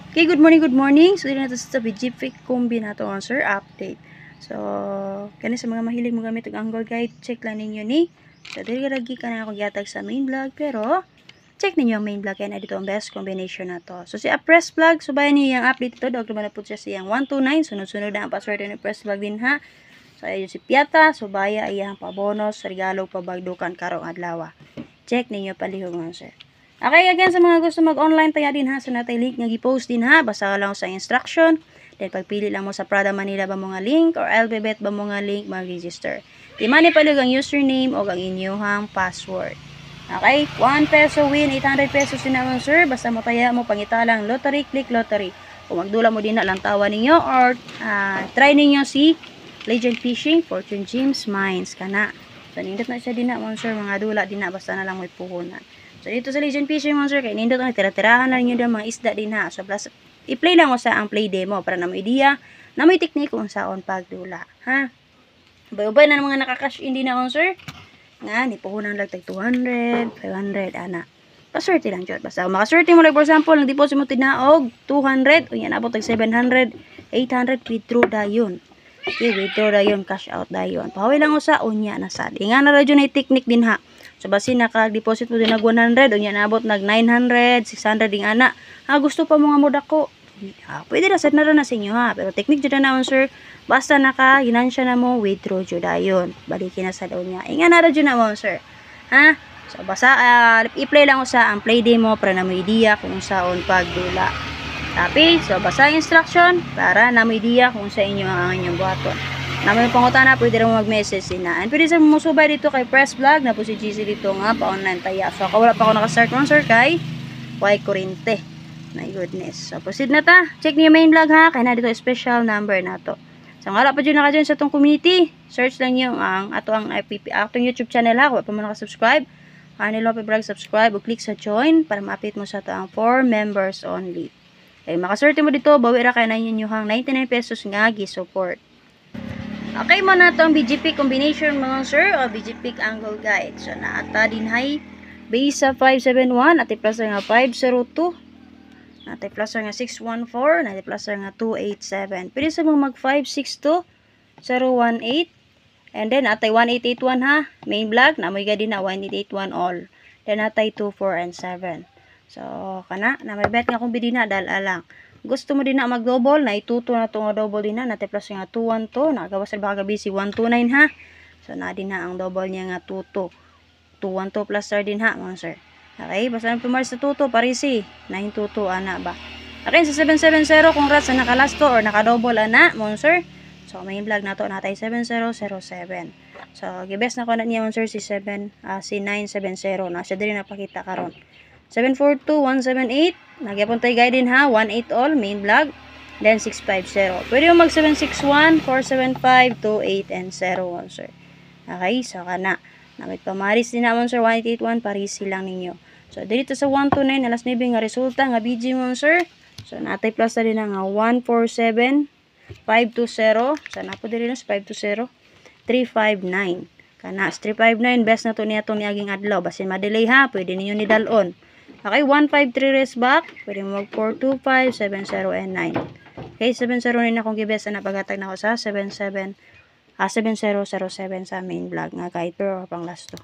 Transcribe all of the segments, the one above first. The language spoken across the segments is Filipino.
Okay, good morning, good morning. So, dito na ito sa BGP Combi na ito, sir, update. So, kani sa mga mahilig mo gamit ang angle guide, check lang ninyo ni. So, dili lagi ka na ako yatag sa main vlog, pero check ninyo ang main vlog, kaya na dito ang best combination na to. So, si press vlog, subayan niyo yung update ito, dog naman na po siya siyang 129, sunod-sunod na ang password ni press vlog din ha. So, ayun si Piata, subaya, iyang pabonus, regalo, pabagdukan, karong adlaw. Check ninyo palihog mga sir. Okay, again, sa mga gusto mag-online tayo din ha, so natay link nga gi-post din ha, basta lang sa instruction, then pagpili lang mo sa Prada Manila ba mo nga link, or Alphabet ba mo nga link, mag-register. Di man ipalog ang username o ang inyong password. Okay, 1 peso win, 800 pesos din naman sir, basta mo taya mo pangitalang lottery, click lottery. Kung magdula mo din na lang tawa ninyo, or try ninyo si Legend Fishing, Fortune Gems, Mines, kana. So, nindot na siya din na, sir, mga dula din na, basta na lang may puhunan. So, dito sa Legend Fishing, sir, kaya nindot na, tira-tirahan na rin yun mga isda din ha. So, plus, i-play lang ko sa ang play demo para na may idea, na may teknik kung saon pagdula. Ha? Ubay-ubay na mga nakakash in din na, sir. Nga, nipuhunan lang tag 200, 500, ana. Paswerte lang dyan. Basta, makaswerte mo lang, for example, nag-deposit mo tinaog, 200, o yan, abot tag 700, 800, withdraw dayon. Okay, withdraw dayon, cash out dayon. Pahawi lang usa, unya na sad. Nga na radyo na technique din ha. So, basi naka-deposit mo din nag 100, unya naabot nag 900, 600 ding ana. Ha, gusto pa mo nga mo dako. Pwede na sad na rin na sa inyo ha. Pero technique dyan na sir, basta naka-ginansya na mo, withdraw dyan dayon. Balikin na sa daw niya. Nga na radyo na mo sir. Ha? So, basta i-play lang usa ang play demo para na mo idea kung saon pagdula. Tapi, so basa instruction para na may idea kung sa inyo ang inyong buhaton. Naman pangutana, pwede rin mag-message sina. And pwede sa musubay dito kay Press Vlog, na po si GC dito nga, pa-online taya. So, ako wala pa ako nakastart mo, sir, kay Kurente. My goodness. So, proceed na ta. Check niyo main vlog ha, kaya na dito special number na to. So, nga pa dyan naka-join sa itong community. Search lang yung atong YouTube channel ha, kung pa mo nakasubscribe. Nilo pa vlog, subscribe o click sa join para ma-update mo sa ito ang 4 members only. Okay, makaswerte mo dito, bawi ra kay na inyong 99 pesos nga gi-support. Okay mo na itong BGP combination mga sir, o BGP angle guide. So, naata din hay base sa 571, at i-plus nga 502, at i-plus nga 614, at i-plus nga 287. Pwede sa mga mag 562, 018, and then atay 1881 ha, main vlog, na may din na 1881 all. Then atay 2, 4, and 7. So, kana, na may bet nga kung bidina, dala lang. Gusto mo din na mag-double, na ituto na ito nga double din na, plus nga 212, nagawa sa baka busy 129 ha. So, na din na ang double niya nga 22. 212 plus sir din ha, mga sir. Okay, basta na pumaris sa 22, parisi, 922, ana ba. Okay, sa 770, congrats na nakalasto or nakadouble ana, mga sir. So, may vlog na to, natay 7007. So, gibes na ko na niya, mga sir, si 970, na siya din napakita karon. 742-178. Nagyapon tayo guide din ha. 18 all. Main vlog. Then 650. Pwede mo mag 761-475-28 and 01 sir. Okay. So kana. Namit pamaris din naman sir. 1881. Parisi lang ninyo. So dito sa 129. Alas 9 nga resulta. Nga BG mo sir. So natay plus na din nga 147-520. So napo din sa 520-359. Kana 359. Best na to niya itong niaging adlaw. Basin madelay ha. Pwede ninyo ni dalon. Okay, 153 rest back. Pwede mo mag 425, 70, and 9. Okay, 70 rin akong gibes na napagatag na ako sa 7007 sa main vlog nga kahit pero pang last to.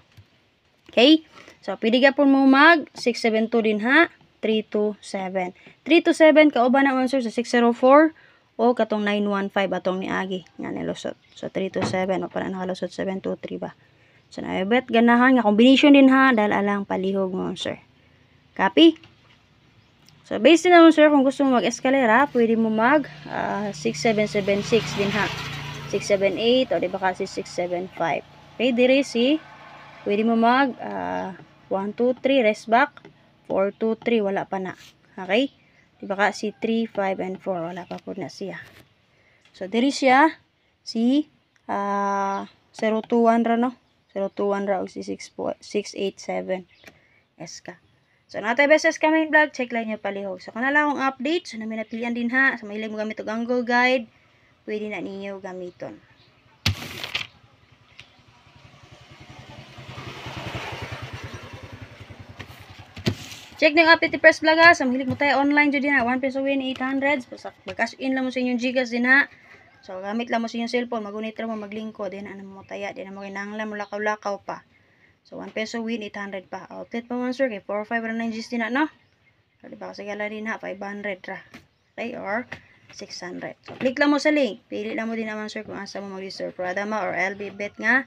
Okay, so pwede ka po mo mag 672 din ha. 327. 327 kauban naman sir sa 604 o katong 915 atong ni Agi nga nilusot. So 327 o para nakalusot 723 ba. So naibet ganahan nga combination din ha dahil alang palihog mo sir. Copy? So, based na naman sir, kung gusto mo mag-escalera, pwede mo mag 6776 din ha. 678 o diba kasi 675. Okay, dire si pwede mo mag 123 rest back, 423 wala pa na. Okay? Diba kasi 3, 5, and 4 wala pa po na siya. So, dire siya si 021 ra no? 021 ra o si 687 SK. So, natay beses ka main vlog, check lang nyo palihog. So, kung nala akong update, so namin napilian din ha. So, mahilig mo gamit og angle guide, pwede na ninyo gamiton. Check na yung update ni Press Vlog ha. Sa mahilig mo tayo online dyan din ha. 1 peso win 800. Mag-cash in lang mo sa inyong Gcash din ha. So, gamit lang mo sa inyong cellphone. Magunit lang mo maglingko. Din na mo taya. Din na mo kinanglan mo lakaw-lakaw pa. So, 1 peso win 800 pa. Outlet pa man sir. Kay 4,509 G's din na no. So, diba kasi gala din ha. 500 ra. Okay, or 600. So, click lang mo sa link. Pili lang mo din naman sir kung asa mo mag-register. Pradama or LB Bet nga.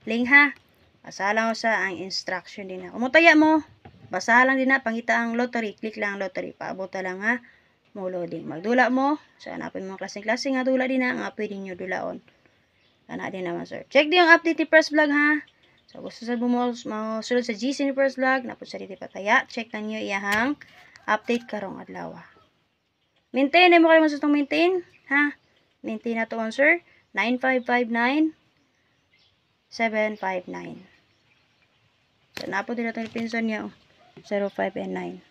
Link ha. Basa lang mo sa ang instruction din na. Umutaya mo. Basa lang din na. Pangita ang lottery. Click lang ang lottery. Paabot lang ha. Mo loading. Magdula mo. So, hanapin mo klaseng-klaseng nga dula din na. Nga pwede nyo dulaon. Kana din naman sir. Check din yung update ni Press Vlog ha. So, gusto sa mo sulod sa GC ni Press Vlog. Napod sa dito pataya. Check na nyo iyahang update karong adlaw. Maintain. Ay mo kayo masutong maintain. Ha? Maintain na to on sir. 9559 759. So, napod din natin yung pinson niya. 05 and 9.